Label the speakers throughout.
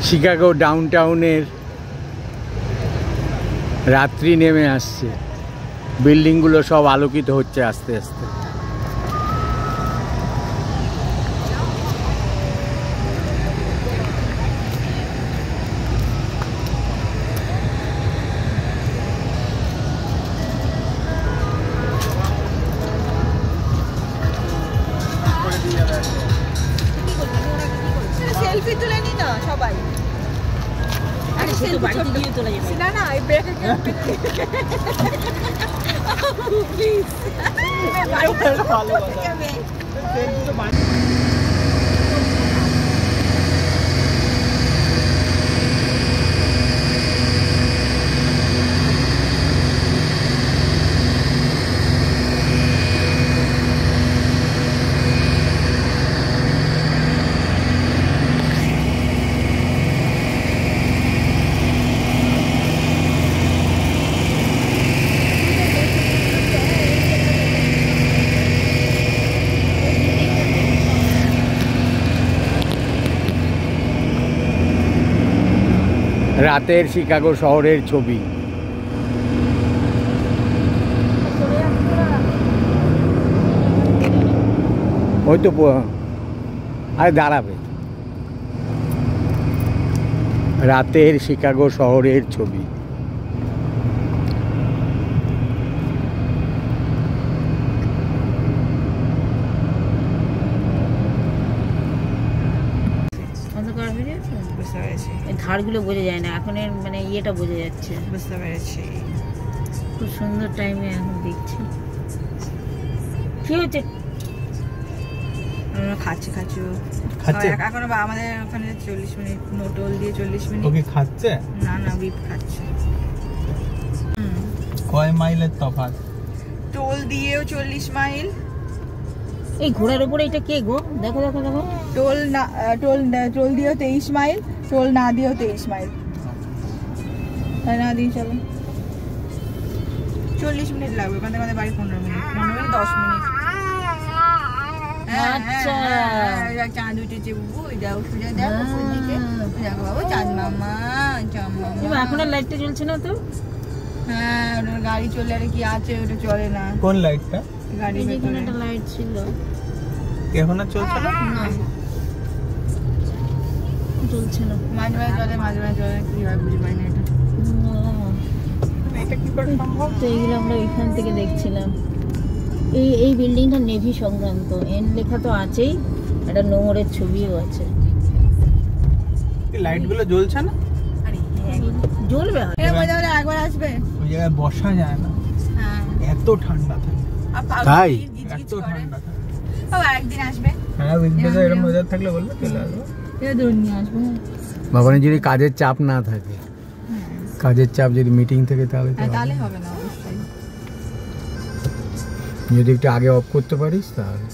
Speaker 1: Chicago ডাউনটাউনের রাত্রি নেমে আসছে, বিল্ডিংগুলো সব আলোকিত হচ্ছে আস্তে আস্তে।
Speaker 2: সেলফি তুলে নি না সবাই, আরে সে তো বাড়িতে গিয়ে তোলা যাবে না। না এই ব্রেকে প্লিজ ভালো ভালো সেলফি তো বাড়ি।
Speaker 1: রাতের শিকাগো শহরের ছবি। ওই তো আরে দাঁড়াবে। রাতের শিকাগো শহরের ছবি।
Speaker 2: ধারগুলো বোঝা যায় না এখন, এর মানে ইয়েটা বোঝা যাচ্ছে। বুঝতে পেরেছি, খুব সুন্দর টাইমে এখন দেখছি। কি হচ্ছে? খাচ্ছে খাচ্ছে এখন আমাদের ওখানে 40 মিনিট টোল দিয়ে 40 মিনিট।
Speaker 1: ওকে খাচ্ছে
Speaker 2: না না বিপ খাচ্ছে।
Speaker 1: কয় মাইলের তফাৎ?
Speaker 2: টোল দিয়েও 40 মাইল।
Speaker 3: এই ঘোড়ার উপরে এটা কে গো? দেখো দেখো দেখো।
Speaker 2: টোল না, টোল দিয়েও 23 মাইল, টোল না দিয়েও 23 মাইল। তাই না দিয়ে চলো 40 মিনিট লাগবে, ওখান থেকে আমাদের বাড়ি 15 মিনিট, 10 মিনিট।
Speaker 3: আচ্ছা
Speaker 2: চাঁদ উঠেছে বুবু, যাও সোজা দেখো দিকে, দেখো বাবু চাঁদ মামা, চাঁদ মামা।
Speaker 3: এখন আর লাইটটা জ্বলছে না তো?
Speaker 2: হ্যাঁ ওটার গাড়ি চলে, আর কি আছে ওটা চলে না।
Speaker 1: কোন লাইটটা?
Speaker 2: গাড়ি
Speaker 3: এখানে একটা লাইট ছিল,
Speaker 1: এখন আর চলছে না।
Speaker 3: জ্বলছে না,
Speaker 2: মাঝে মাঝে চলে, মাঝে মাঝে চলে, কি হয় বুঝতে পারি না এটা। এটা কি করে সম্ভব?
Speaker 3: তো এইগুলো আমরা এখান থেকে দেখছিলাম। এই বিল্ডিংটা নেভি সংক্রান্ত, এন লেখা তো আছেই, একটা নোংরের ছবিও আছে।
Speaker 1: এই লাইটগুলো জ্বলছে না?
Speaker 3: জ্বলবে
Speaker 2: একবার আসবে,
Speaker 1: ওই জায়গায় বসা যায় না,
Speaker 2: হ্যাঁ
Speaker 1: এত ঠান্ডা থাকে।
Speaker 2: তাই
Speaker 1: এত ঠান্ডা থাকে।
Speaker 2: একদিন আসবে,
Speaker 1: হ্যাঁ উইকডেজে এরকম ওয়েদার থাকলে বলবে চলে আসবো।
Speaker 2: নিয়ে আসবে।
Speaker 1: বাবানে যদি কাজের চাপ না থাকে, কাজের চাপ যদি মিটিং থেকে তাহলে
Speaker 2: তাহলে হবে না অবশ্যই।
Speaker 1: যদি একটু আগে অফ করতে পারিস তাহলে।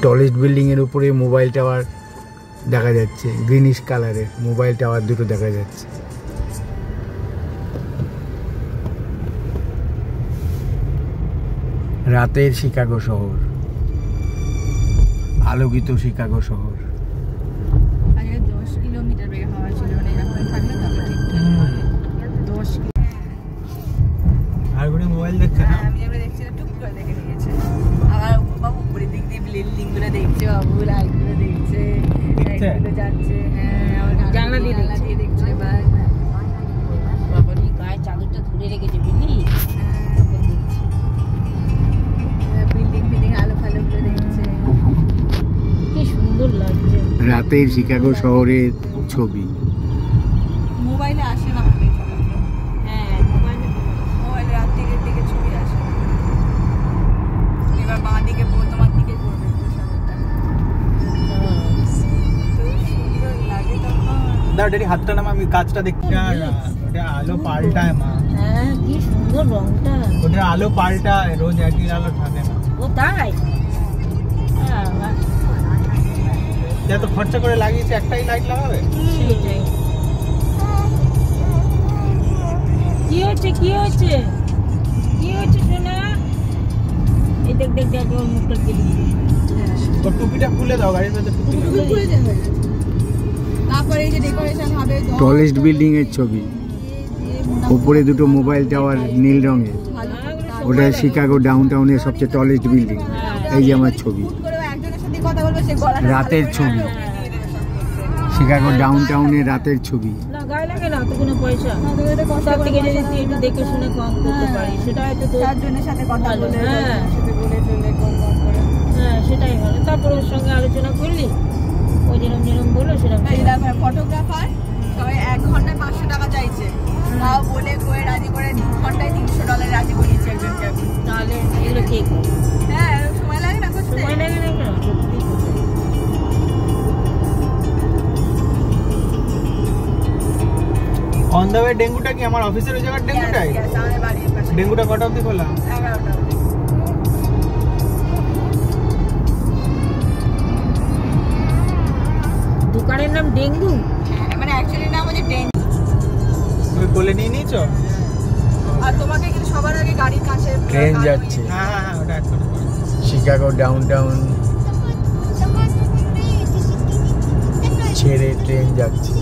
Speaker 1: টলেস্ট বিল্ডিং এর উপরে মোবাইল টাওয়ার দেখা যাচ্ছে, গ্রিনিশ কালারের মোবাইল টাওয়ার দুটো দেখা যাচ্ছে। রাতের শিকাগো শহর, আলোকিত শিকাগো শহর।
Speaker 2: আগে 10 কিলোমিটার বেগে হাওয়া ছিল, মানে এরকম থাকলে তবে ঠিকঠাক 10
Speaker 1: আর কোনো মোবাইল দেখছে না?
Speaker 2: আমি এবারে দেখছি টুক করে দেখে নিয়েছে। আবার বাবু উপরে দিক দিয়ে বিল্ডিং গুলো দেখছে, বাবু লাইট গুলো দেখছে, লাইটগুলো যাচ্ছে। হ্যাঁ আবার
Speaker 3: জানলা দিয়ে
Speaker 2: দেখছে এবার।
Speaker 3: বাবা এই গায়ে চাদরটা ধরে রেখেছে বুঝলি,
Speaker 2: বিল্ডিং আলো ফালো গুলো দেখছে,
Speaker 3: কি সুন্দর লাগছে।
Speaker 1: রাতের শিকাগো শহরের ছবি।
Speaker 2: মোবাইলে আসে না,
Speaker 3: হ্যাঁ
Speaker 2: মোবাইলে রাত দিকে ছবি আসে। এবার বাঁ দিকে তোমার দিকে পড়বে শহরটা, তো সুন্দর লাগে তখন।
Speaker 1: দাঁড়া হাতটা নামা, আমি কাজটা দেখতে। ওটা আলো পাল্টায় মা।
Speaker 3: হ্যাঁ কি সুন্দর রংটা।
Speaker 1: ওটা আলো পাল্টায়, রোজ একই আলো থাকে না।
Speaker 3: ও তাই?
Speaker 1: এত খরচা করে লাগিয়েছে, একটাই লাইট লাগাবে?
Speaker 3: সেটাই। কি হচ্ছে কি হচ্ছে কি হচ্ছে শোনা? এই
Speaker 2: দেখ দেখ দেখ ওর মুখটা কেটে
Speaker 1: তো টুপিটা খুলে দাও গাড়ির মধ্যে টুপি
Speaker 4: খুলে যাবে। তারপরে এই যে ডেকোরেশন হবে
Speaker 1: টলেস্ট বিল্ডিং এর ছবি, উপরে দুটো মোবাইল টাওয়ার নীল রঙের, ওটা শিকাগো ডাউনটাউনের সবচেয়ে টলেস্ট বিল্ডিং। এই যে আমার ছবি,
Speaker 4: একজনের সাথে কথা বলবে সে গলাটা
Speaker 1: রাতের ছবি, শিকাগো ডাউনটাউনের রাতের ছবি।
Speaker 2: না গায়ে লাগে না তো কোনো পয়সা, তার থেকে যদি তুই একটু দেখে শুনে কম করতে পারিস সেটা হয়তো তোর
Speaker 4: চারজনের সাথে কথা
Speaker 2: ভালো।
Speaker 4: বলে
Speaker 2: হ্যাঁ
Speaker 4: সাথে বলে টলে কম কম করে
Speaker 2: হ্যাঁ সেটাই ভালো। তারপর ওর সঙ্গে আলোচনা করলি, ও যেরকম যেরকম বললো সেরকম
Speaker 4: ফটোগ্রাফার সবাই 1 ঘন্টায় 500 টাকা চাইছে, তাও বলে কয়ে রাজি করে 2 ঘন্টায় $300 রাজি করিয়েছে একজনকে আমি।
Speaker 2: তাহলে এগুলো কে করবে?
Speaker 4: হ্যাঁ সময় লাগে না করতে।
Speaker 2: সময় লাগে না কেন? সত্যি কথা।
Speaker 1: অন দ্য ওয়ে ডেঙ্গুটা কি আমার অফিসের ওই জায়গার ডেঙ্গুটাই?
Speaker 4: Yes, আমাদের বাড়ির পাশে।
Speaker 1: ডেঙ্গুটা কটা অবধি খোলা?
Speaker 4: 11টা অবধি।
Speaker 2: দোকানের নাম ডেঙ্গু?
Speaker 4: হ্যাঁ, মানে অ্যাকচুয়ালি নাম হচ্ছে ডেঙ্গু।
Speaker 1: তুমি কোলে নিয়ে নিয়েছো?
Speaker 4: আর তোমাকে কিন্তু সবার আগে গাড়ির কাছে
Speaker 1: ট্রেন যাচ্ছে।
Speaker 4: হ্যাঁ
Speaker 1: হ্যাঁ হ্যাঁ ওটা এখন শিকাগো ডাউনটাউন ছেড়ে ট্রেন যাচ্ছে।